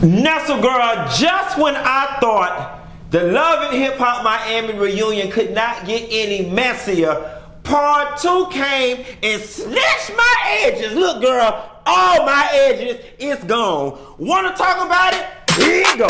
Nestle girl, just when I thought the Love and Hip Hop Miami reunion could not get any messier, part 2 came and snatched my edges. Look girl, all my edges is gone. Wanna talk about it? Here you go.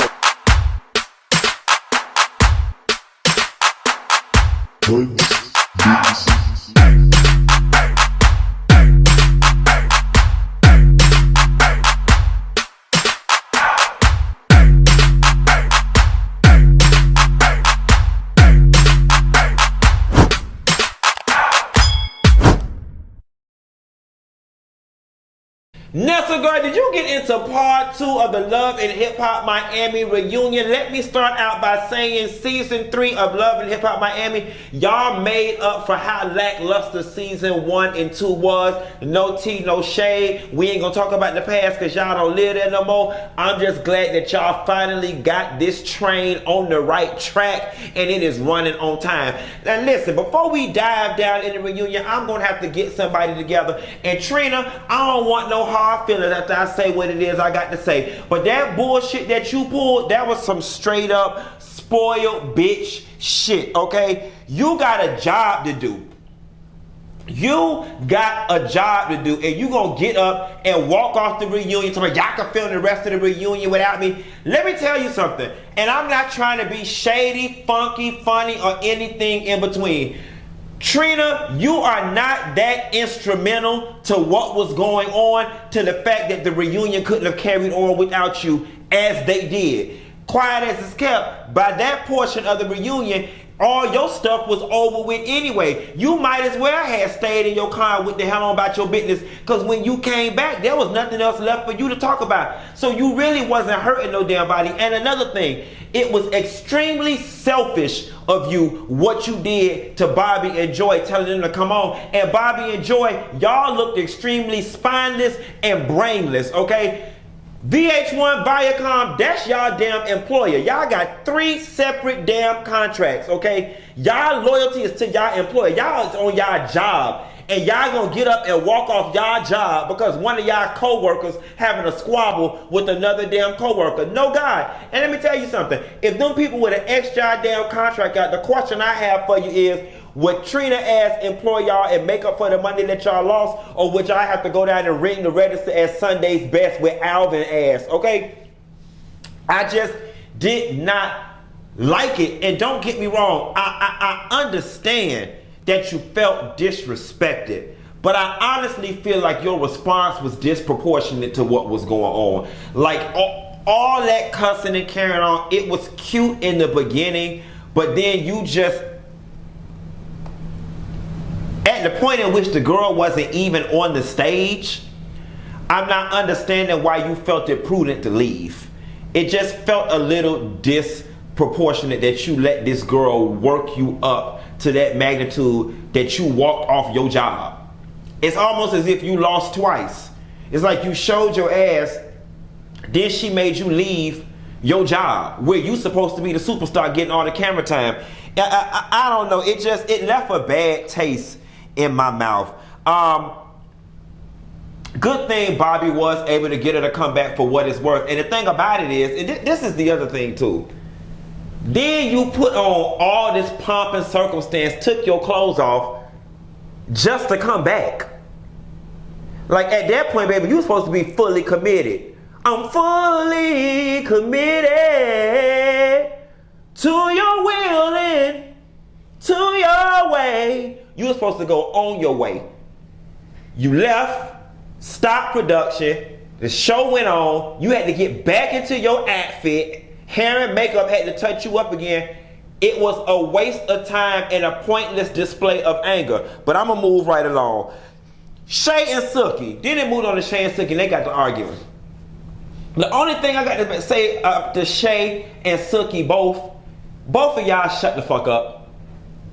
Nestle girl, did you get into part 2 of the Love and Hip Hop Miami reunion? Let me start out by saying season 3 of Love and Hip Hop Miami, y'all made up for how lackluster season 1 and 2 was. No tea, no shade. We ain't gonna talk about the past because y'all don't live there no more. I'm just glad that y'all finally got this train on the right track and it is running on time. Now listen, before we dive down in the reunion, I'm gonna have to get somebody together. And Trina, I don't want no hard feelings after I say what it is I got to say. But that bullshit that you pulled, that was some straight up spoiled bitch shit, okay? You got a job to do. You got a job to do, and you gonna get up and walk off the reunion so y'all can film the rest of the reunion without me. Let me tell you something, and I'm not trying to be shady, funky, funny, or anything in between. Trina, you are not that instrumental to what was going on, to the fact that the reunion couldn't have carried on without you as they did. Quiet as it's kept, by that portion of the reunion, all your stuff was over with anyway. You might as well have stayed in your car with the hell on about your business, because when you came back, there was nothing else left for you to talk about. So you really wasn't hurting no damn body. And another thing, it was extremely selfish of you what you did to Bobby and Joy, telling them to come on. And Bobby and Joy, y'all looked extremely spineless and brainless, okay? VH1, Viacom, that's y'all damn employer. Y'all got 3 separate damn contracts, okay? Y'all loyalty is to y'all employer. Y'all is on y'all job. And y'all gonna get up and walk off y'all job because one of y'all co-workers having a squabble with another damn co-worker. No God. And let me tell you something. If them people with an extra damn contract out, the question I have for you is, would Trina ass employ y'all and make up for the money that y'all lost, or would y'all have to go down and ring the register as Sunday's best with Alvin ass, okay? I just did not like it. And don't get me wrong, I understand that you felt disrespected, but I honestly feel like your response was disproportionate to what was going on. Like all that cussing and carrying on, it was cute in the beginning, but then you just, at the point in which the girl wasn't even on the stage, I'm not understanding why you felt it prudent to leave. It just felt a little disproportionate that you let this girl work you up to that magnitude that you walked off your job. It's almost as if you lost twice. It's like you showed your ass, then she made you leave your job where you supposed to be the superstar getting all the camera time. I don't know, it left a bad taste in my mouth. Good thing Bobby was able to get her to come back for what it's worth. And the thing about it is, and this is the other thing too, then you put on all this pomp and circumstance, took your clothes off just to come back. Like at that point, baby, you were supposed to be fully committed. I'm fully committed to your will and to your way. You were supposed to go on your way. You left, stopped production, the show went on, you had to get back into your outfit, hair and makeup had to touch you up again. It was a waste of time and a pointless display of anger. But I'm gonna move right along. Shay and Suki. Then it moved on to Shay and Suki and they got to arguing. The only thing I got to say to Shay and Suki, both of y'all shut the fuck up.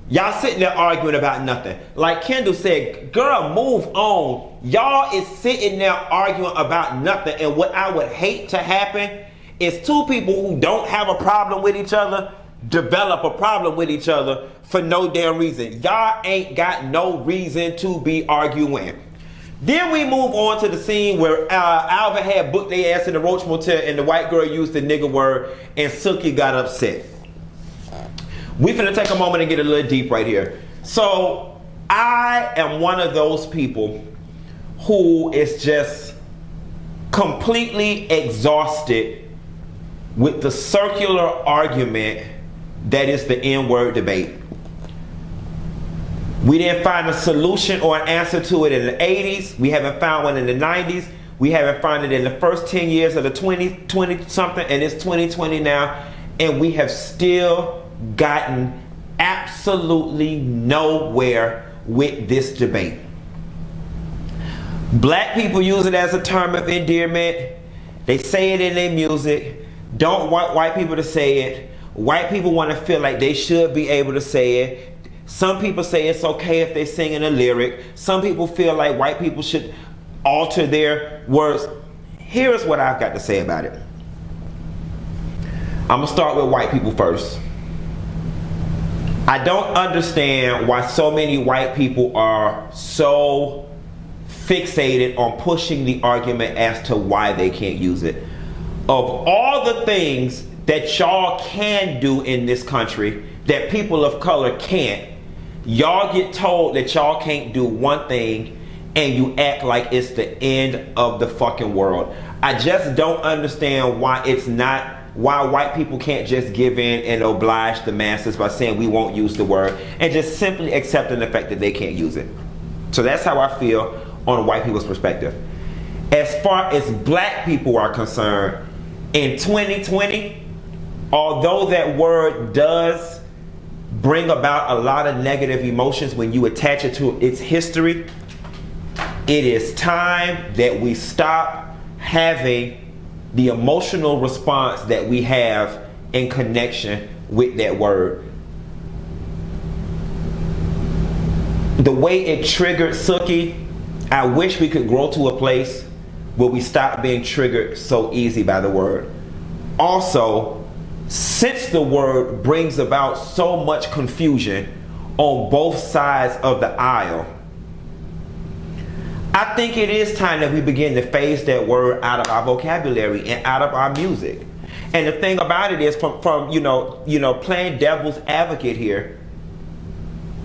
Y'all sitting there arguing about nothing. Like Kendall said, girl, move on. Y'all is sitting there arguing about nothing. And what I would hate to happen is two people who don't have a problem with each other develop a problem with each other for no damn reason. Y'all ain't got no reason to be arguing. Then we move on to the scene where Alvin had booked their ass in the Roach Motel and the white girl used the nigga word and Suki got upset. We finna take a moment and get a little deep right here. So I am one of those people who is just completely exhausted with the circular argument that is the N-word debate. We didn't find a solution or an answer to it in the 80s. We haven't found one in the 90s. We haven't found it in the first 10 years of the 2020 something, and it's 2020 now. And we have still gotten absolutely nowhere with this debate. Black people use it as a term of endearment. They say it in their music. Don't want white people to say it. White people want to feel like they should be able to say it. Some people say it's okay if they sing in a lyric. Some people feel like white people should alter their words. Here's what I've got to say about it. I'm going to start with white people first. I don't understand why so many white people are so fixated on pushing the argument as to why they can't use it. Of all the things that y'all can do in this country that people of color can't, y'all get told that y'all can't do one thing and you act like it's the end of the fucking world. I just don't understand why white people can't just give in and oblige the masses by saying we won't use the word and just simply accepting the fact that they can't use it. So that's how I feel on white people's perspective. As far as black people are concerned, in 2020, although that word does bring about a lot of negative emotions when you attach it to its history, it is time that we stop having the emotional response that we have in connection with that word. The way it triggered Suki, I wish we could grow to a place where we stop being triggered so easy by the word. Also, since the word brings about so much confusion on both sides of the aisle, I think it is time that we begin to phase that word out of our vocabulary and out of our music. And the thing about it is, from playing devil's advocate here,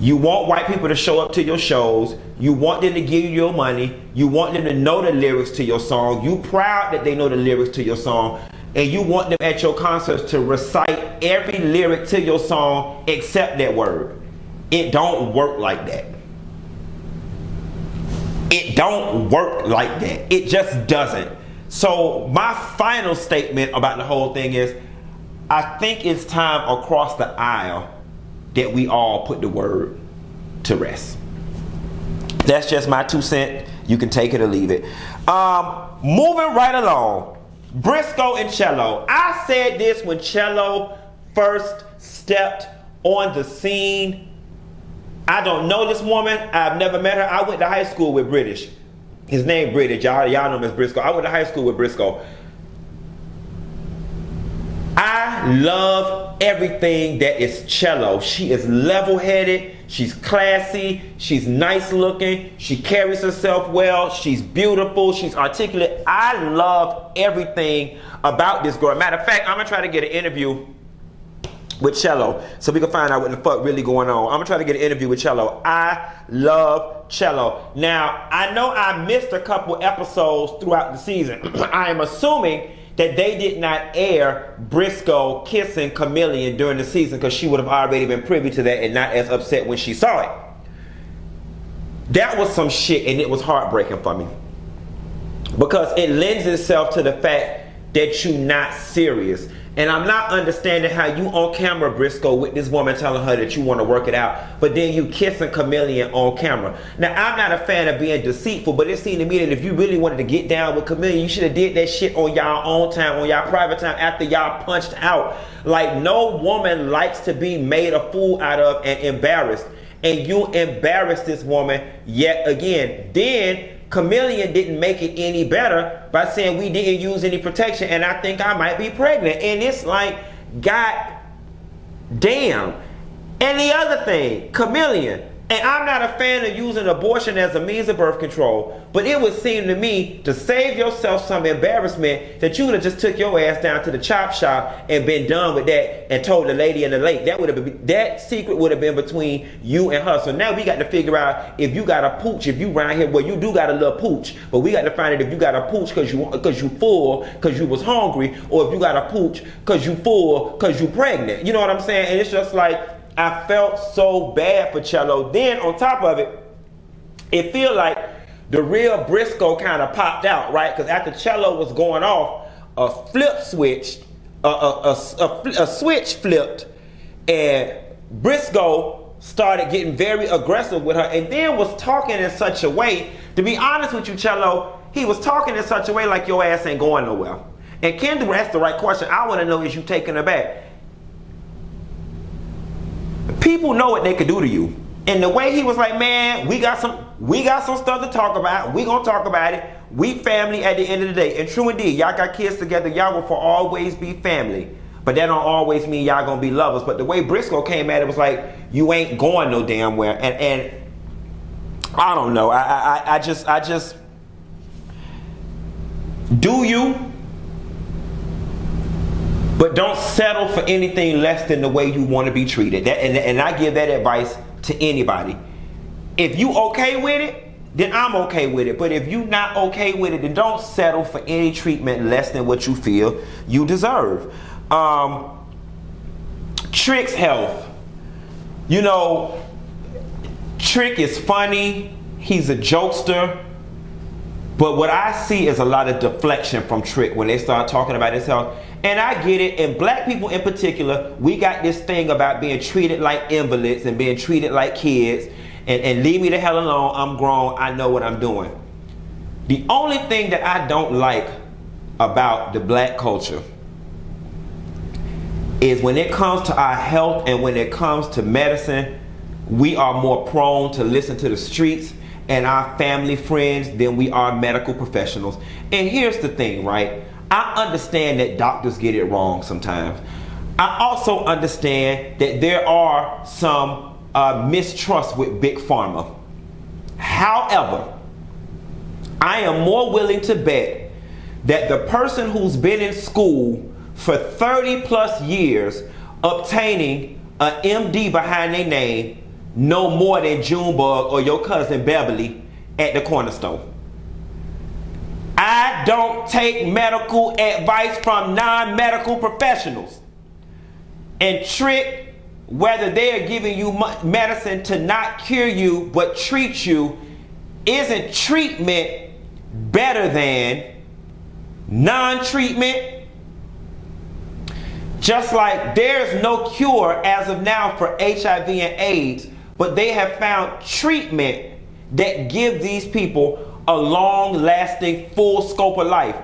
you want white people to show up to your shows, you want them to give you your money, you want them to know the lyrics to your song, you proud that they know the lyrics to your song, and you want them at your concerts to recite every lyric to your song except that word. It don't work like that. It don't work like that. It just doesn't. So my final statement about the whole thing is, I think it's time across the aisle that we all put the word to rest. That's just my 2 cents. You can take it or leave it. Moving right along. Brisco and Cello. I said this when Cello first stepped on the scene. I don't know this woman. I've never met her. I went to high school with British. His name British. Y'all know him as Brisco. I went to high school with Brisco. I love everything that is Cello. She is level-headed. She's classy. She's nice looking. She carries herself well. She's beautiful. She's articulate. I love everything about this girl. Matter of fact, I'm going to try to get an interview with Cello so we can find out what the fuck really going on. I'm going to try to get an interview with Cello. I love Cello. Now, I know I missed a couple episodes throughout the season. I am assuming that they did not air Brisco kissing Kamillion during the season because she would have already been privy to that and not as upset when she saw it. That was some shit, and it was heartbreaking for me because it lends itself to the fact that you're not serious. And I'm not understanding how you on camera, Brisco, with this woman telling her that you want to work it out, but then you kissing Kamillion on camera. Now, I'm not a fan of being deceitful, but it seemed to me that if you really wanted to get down with Kamillion, you should have did that shit on y'all own time, on y'all private time, after y'all punched out. Like, no woman likes to be made a fool out of and embarrassed. And you embarrassed this woman yet again. Then Kamillion didn't make it any better by saying we didn't use any protection and I think I might be pregnant. And it's like, God damn. And the other thing, Kamillion, And I'm not a fan of using abortion as a means of birth control, but it would seem to me to save yourself some embarrassment that you would have just took your ass down to the chop shop and been done with that and told the lady in the lake. That secret would have been between you and her. So now we got to figure out if you got a pooch, if you around here, well, you do got a little pooch, but we got to find out if you got a pooch because you full, because you was hungry, or if you got a pooch because you full, because you pregnant. You know what I'm saying? And it's just like, I felt so bad for Cello. Then on top of it, it feel like the real Brisco kind of popped out, right? Because after Cello was going off, a switch flipped, and Brisco started getting very aggressive with her, and then was talking in such a way, to be honest with you, Cello, he was talking in such a way like your ass ain't going nowhere. And Kendra asked the right question. I want to know, is you taking her back? People know what they could do to you. And the way he was like, man, we got some stuff to talk about. We gonna talk about it. We family at the end of the day. And true indeed, y'all got kids together. Y'all will for always be family. But that don't always mean y'all gonna be lovers. But the way Brisco came at it was like, you ain't going no damn where. And I don't know. I just do you? But don't settle for anything less than the way you want to be treated. And I give that advice to anybody. If you okay with it, then I'm okay with it. But if you not okay with it, then don't settle for any treatment less than what you feel you deserve. Trick's health. You know, Trick is funny. He's a jokester. But what I see is a lot of deflection from Trick when they start talking about his health. And I get it, and black people in particular, we got this thing about being treated like invalids and being treated like kids, and leave me the hell alone, I'm grown, I know what I'm doing. The only thing that I don't like about the black culture is when it comes to our health and when it comes to medicine, we are more prone to listen to the streets and our family friends than we are medical professionals. And here's the thing, right? I understand that doctors get it wrong sometimes. I also understand that there are some mistrust with Big Pharma. However, I am more willing to bet that the person who's been in school for 30 plus years obtaining an MD behind their name know more than Junebug or your cousin Beverly at the corner store. I don't take medical advice from non-medical professionals. And Trick, whether they are giving you medicine to not cure you but treat you, isn't treatment better than non-treatment? Just like there's no cure as of now for HIV and AIDS, but they have found treatment that give these people a long-lasting, full scope of life.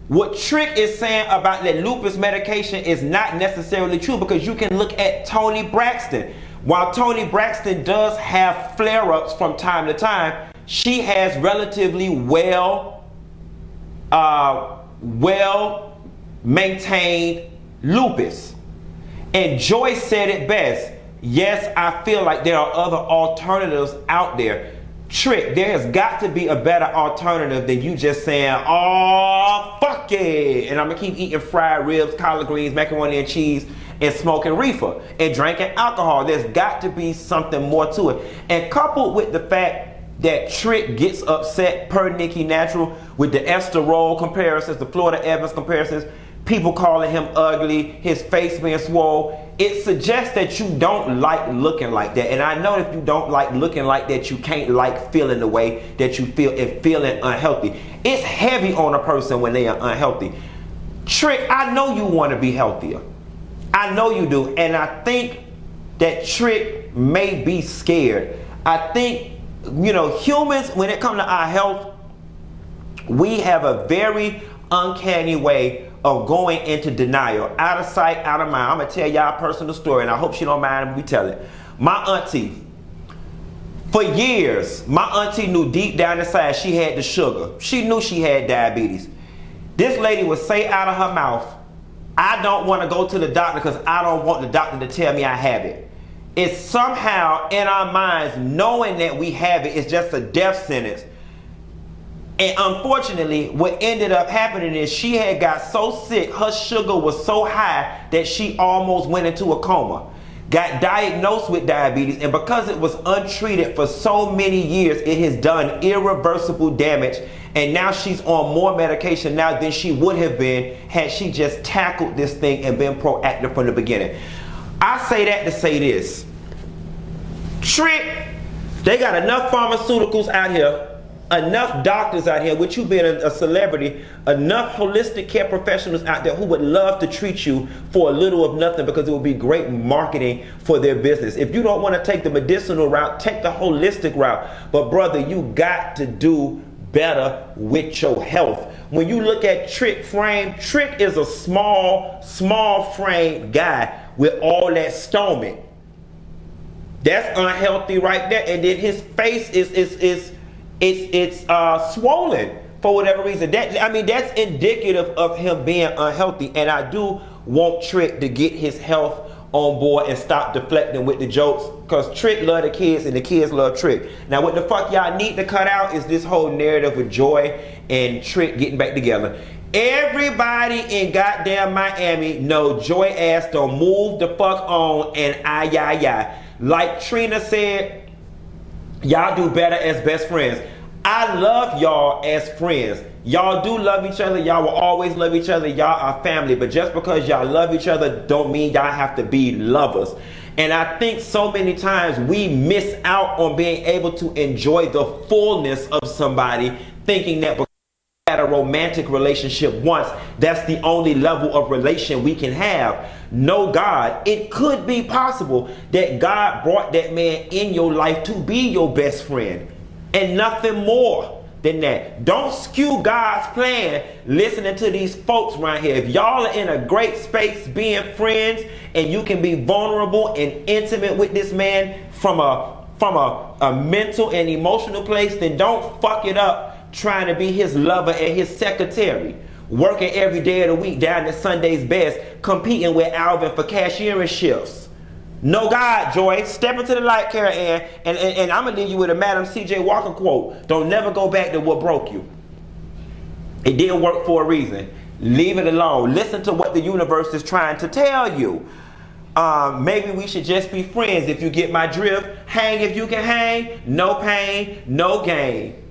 What Trick is saying about that lupus medication is not necessarily true, because you can look at Toni Braxton. While Toni Braxton does have flare-ups from time to time, she has relatively well-maintained lupus. And Joyce said it best. Yes, I feel like there are other alternatives out there. Trick, there has got to be a better alternative than you just saying, oh, fuck it, and I'm gonna keep eating fried ribs, collard greens, macaroni and cheese, and smoking reefer, and drinking alcohol. There's got to be something more to it. And coupled with the fact that Trick gets upset, per Nikki Natural, with the Esther Roll comparisons, the Florida Evans comparisons, people calling him ugly, his face being swole, it suggests that you don't like looking like that. And I know if you don't like looking like that, you can't like feeling the way that you feel and feeling unhealthy. It's heavy on a person when they are unhealthy. Trick, I know you want to be healthier. I know you do. And I think that Trick may be scared. I think, you know, humans, when it comes to our health, we have a very uncanny way of going into denial. Out of sight, out of mind. I'm going to tell y'all a personal story, and I hope she don't mind when we tell it. My auntie, for years, my auntie knew deep down inside she had the sugar. She knew she had diabetes. This lady would say out of her mouth, I don't want to go to the doctor because I don't want the doctor to tell me I have it. It's somehow in our minds, knowing that we have it, it's just a death sentence. And unfortunately, what ended up happening is she had got so sick, her sugar was so high that she almost went into a coma. Got diagnosed with diabetes, and because it was untreated for so many years, it has done irreversible damage, and now she's on more medication now than she would have been had she just tackled this thing and been proactive from the beginning. I say that to say this. Trick, they got enough pharmaceuticals out here, enough doctors out here, with you being a celebrity, enough holistic care professionals out there who would love to treat you for a little of nothing because it would be great marketing for their business. If you don't want to take the medicinal route, take the holistic route. But brother, you got to do better with your health. When you look at Trick frame, Trick is a small frame guy with all that stomach. That's unhealthy right there. And then his face it's swollen for whatever reason. That's indicative of him being unhealthy. And I do want Trick to get his health on board and stop deflecting with the jokes, because Trick love the kids and the kids love Trick. Now what the fuck y'all need to cut out is this whole narrative with Joy and Trick getting back together. Everybody in goddamn Miami know Joy ass don't move the fuck on, and like Trina said, y'all do better as best friends. I love y'all as friends. Y'all do love each other. Y'all will always love each other. Y'all are family. But just because y'all love each other don't mean y'all have to be lovers. And I think so many times we miss out on being able to enjoy the fullness of somebody, thinking that because we had a romantic relationship once, that's the only level of relation we can have. No, God, it could be possible that God brought that man in your life to be your best friend and nothing more than that. Don't skew God's plan listening to these folks right here. If y'all are in a great space being friends and you can be vulnerable and intimate with this man from a mental and emotional place, then don't fuck it up trying to be his lover and his secretary, working every day of the week down at Sunday's Best, competing with Alvin for cashiering shifts. No, God, Joy, step into the light, Kara Ann, and I'm going to leave you with a Madam C.J. Walker quote. Don't never go back to what broke you. It didn't work for a reason. Leave it alone. Listen to what the universe is trying to tell you. Maybe we should just be friends, if you get my drift. Hang if you can hang. No pain, no gain.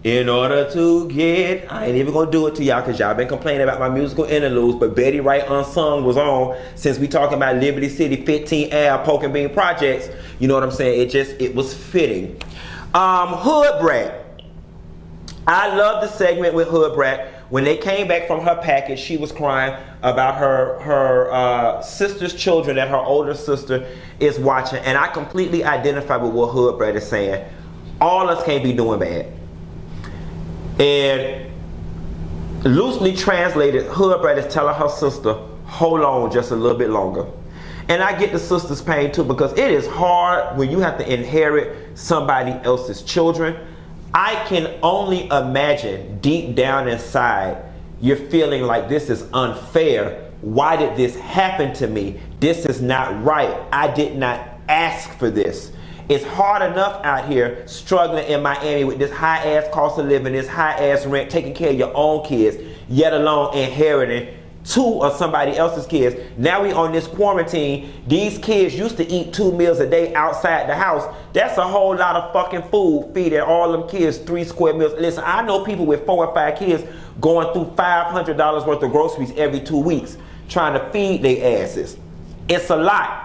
In order to get, I ain't even gonna do it to y'all because y'all been complaining about my musical interludes, but Betty Wright Unsung was on. Since we talking about Liberty City 15 Ave Poke and Bean projects, you know what I'm saying? It was fitting. Hood Brat. I love the segment with Hood Brat. When they came back from her package, she was crying about her sister's children that her older sister is watching, and I completely identify with what Hood Brat is saying. All us can't be doing bad. And loosely translated, Hood Brat is telling her sister, hold on just a little bit longer. And I get the sister's pain too, because it is hard when you have to inherit somebody else's children. I can only imagine deep down inside you're feeling like this is unfair. Why did this happen to me? This is not right. I did not ask for this. It's hard enough out here struggling in Miami with this high ass cost of living, this high ass rent, taking care of your own kids, yet alone inheriting two of somebody else's kids. Now we on this quarantine. These kids used to eat 2 meals a day outside the house. That's a whole lot of fucking food feeding all them kids 3 square meals. Listen, I know people with 4 or 5 kids going through $500 worth of groceries every 2 weeks trying to feed their asses. It's a lot.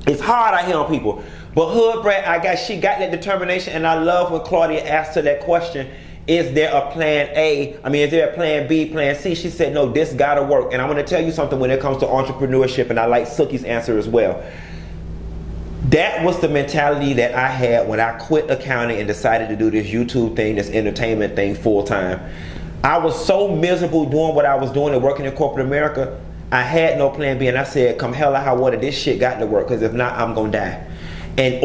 It's hard out here on people. But Hood Brat, she got that determination, and I love when Claudia asked her that question, is there a plan A? Is there a plan B, plan C? She said, no, this gotta work. And I'm gonna tell you something when it comes to entrepreneurship, and I like Suki's answer as well. That was the mentality that I had when I quit accounting and decided to do this YouTube thing, this entertainment thing full time. I was so miserable doing what I was doing and working in corporate America, I had no plan B, and I said, come hell or high water, this shit got to work, because if not, I'm gonna die. And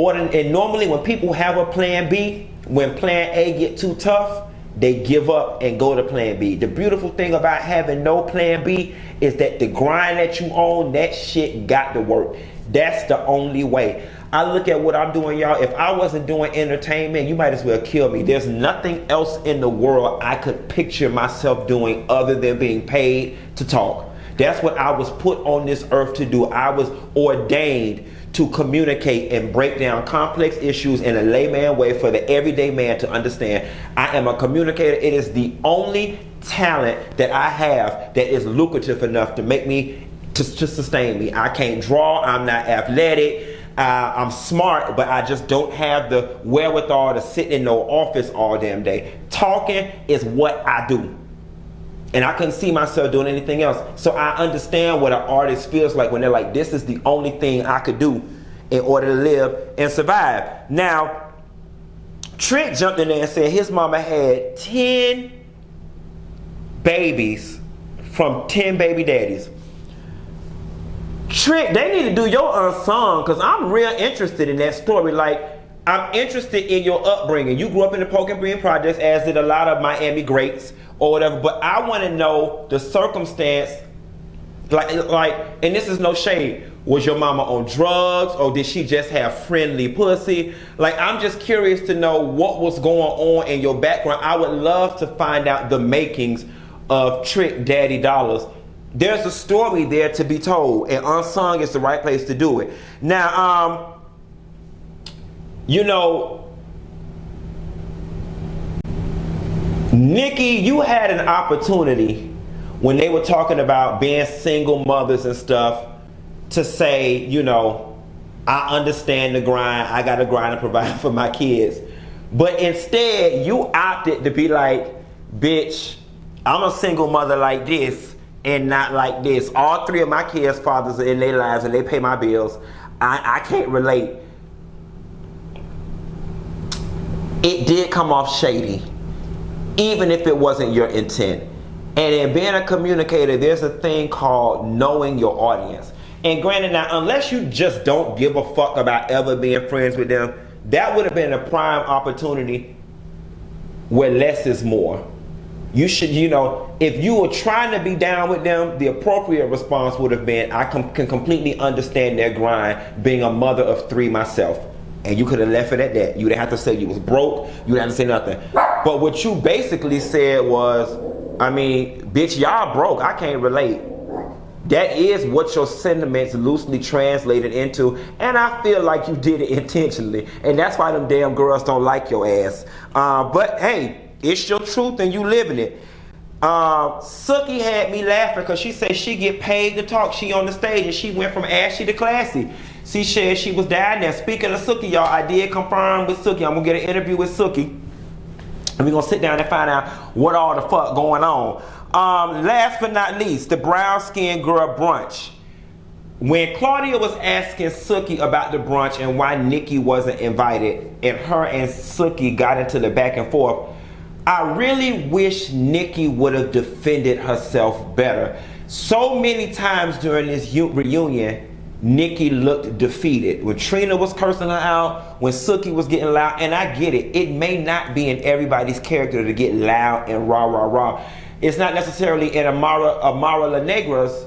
normally when people have a plan B, when plan A get too tough, they give up and go to plan B. The beautiful thing about having no plan B is that the grind that you own, that shit got to work. That's the only way. I look at what I'm doing, y'all. If I wasn't doing entertainment, you might as well kill me. There's nothing else in the world I could picture myself doing other than being paid to talk. That's what I was put on this earth to do. I was ordained to communicate and break down complex issues in a layman way for the everyday man to understand. I am a communicator. It is the only talent that I have that is lucrative enough to make me, to sustain me. I can't draw. I'm not athletic. I'm smart, but I just don't have the wherewithal to sit in no office all damn day. Talking is what I do. And I couldn't see myself doing anything else. So I understand what an artist feels like when they're like, this is the only thing I could do in order to live and survive. Now, Trent jumped in there and said his mama had 10 babies from 10 baby daddies. Trent, they need to do your unsung, because I'm real interested in that story. Like, I'm interested in your upbringing. You grew up in the Pork and Bean Projects, as did a lot of Miami greats or whatever, but I want to know the circumstance, like, and this is no shade. Was your mama on drugs, or did she just have friendly pussy? Like, I'm just curious to know what was going on in your background. I would love to find out the makings of Trick Daddy Dollars. There's a story there to be told, and unsung is the right place to do it. Now, you know, Nikki, you had an opportunity when they were talking about being single mothers and stuff to say, you know, I understand the grind. I got to grind and provide for my kids. But instead, you opted to be like, bitch, I'm a single mother like this and not like this. All three of my kids' fathers are in their lives and they pay my bills. I can't relate. It did come off shady, even if it wasn't your intent. And in being a communicator, there's a thing called knowing your audience. And granted, now, unless you just don't give a fuck about ever being friends with them, that would have been a prime opportunity where less is more. You should, you know, if you were trying to be down with them, the appropriate response would have been, I can completely understand their grind, being a mother of 3 myself. And you could have left it at that. You didn't have to say you was broke. You didn't have to say nothing. But what you basically said was, I mean, bitch, y'all broke. I can't relate. That is what your sentiments loosely translated into. And I feel like you did it intentionally. And that's why them damn girls don't like your ass. But hey, it's your truth and you living it. Suki had me laughing because she said she get paid to talk. She on the stage and she went from ashy to classy. She said she was down there. Speaking of Suki, y'all, I did confirm with Suki. I'm going to get an interview with Suki. And we're going to sit down and find out what all the fuck going on. Last but not least, the brown skinned girl brunch. When Claudia was asking Suki about the brunch and why Nikki wasn't invited, and her and Suki got into the back and forth, I really wish Nikki would have defended herself better. So many times during this reunion, Nikki looked defeated. When Trina was cursing her out, when Suki was getting loud, and I get it, it may not be in everybody's character to get loud and rah, rah, rah. It's not necessarily in Amara La Negra's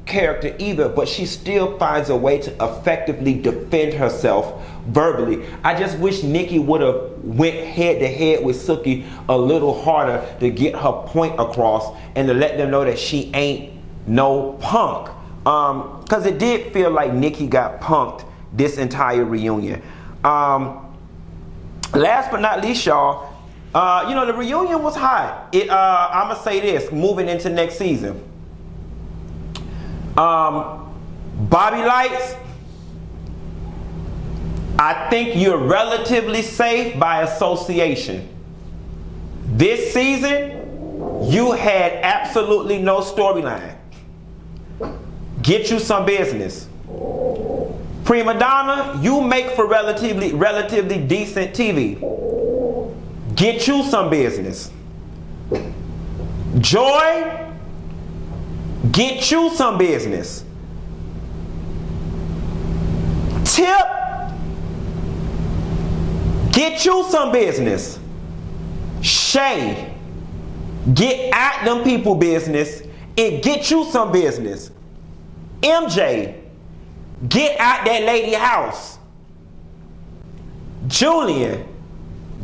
character either, but she still finds a way to effectively defend herself verbally. I just wish Nikki would have went head to head with Suki a little harder to get her point across and to let them know that she ain't no punk. Because it did feel like Nikki got punked this entire reunion. Last but not least, y'all, you know, the reunion was hot. I'm going to say this, moving into next season. Bobby Lights, I think you're relatively safe by association. This season, you had absolutely no storyline. Get you some business. Prima Donna, you make for relatively decent TV. Get you some business. Joy, get you some business. Tip, get you some business. Shay, get out them people business and get you some business. MJ, get out that lady house. Julian,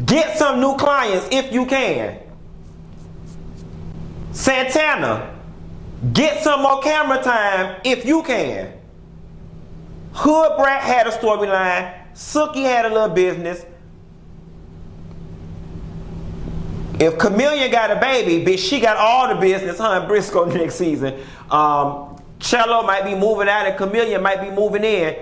get some new clients if you can. Santana, get some more camera time if you can. Hood Brat had a storyline. Suki had a little business. If Kamillion got a baby, bitch, she got all the business, huh, in Brisco next season. Cello might be moving out and Kamillion might be moving in.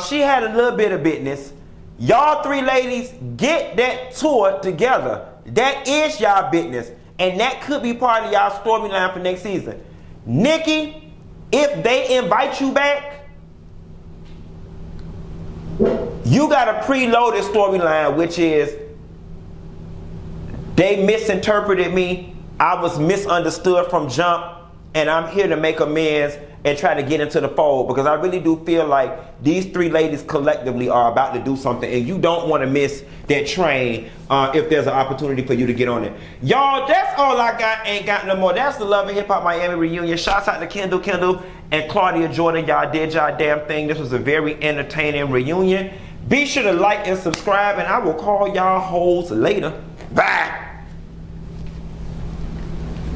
She had a little bit of business. Y'all three ladies, get that tour together. That is y'all business. And that could be part of y'all storyline for next season. Nikki, if they invite you back, you got a preloaded storyline, which is they misinterpreted me. I was misunderstood from jump, and I'm here to make amends and try to get into the fold, because I really do feel like these three ladies collectively are about to do something, and you don't want to miss that train if there's an opportunity for you to get on it. Y'all, that's all I got. Ain't got no more. That's the Love and Hip Hop Miami reunion. Shouts out to Kendall and Claudia Jordan. Y'all did y'all damn thing. This was a very entertaining reunion. Be sure to like and subscribe, and I will call y'all hoes later. Bye.